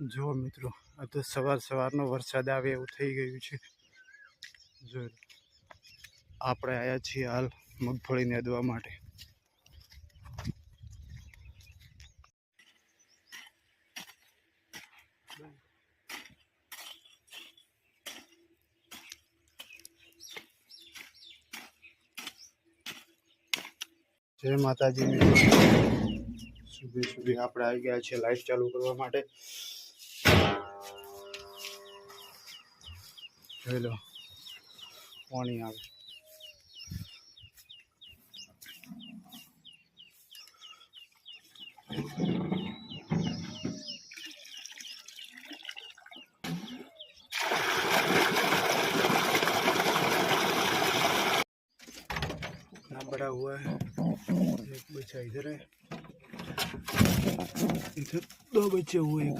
જો મિત્રો આ તો સવારનો વરસાદ આવે એવું થઈ ગયું છે। જો આપણે આવ્યા છીએ હાલ મગફળી નેદવા માટે। જય માતાજી મિત્રો, સુબહ આપણે આવી ગયા છે લાઈટ ચાલુ કરવા માટે। જોઈ લો પાણી આવે। इतना बड़ा हुआ है, एक बच्चा इधर है, इधर दो बच्चे हुए हैं।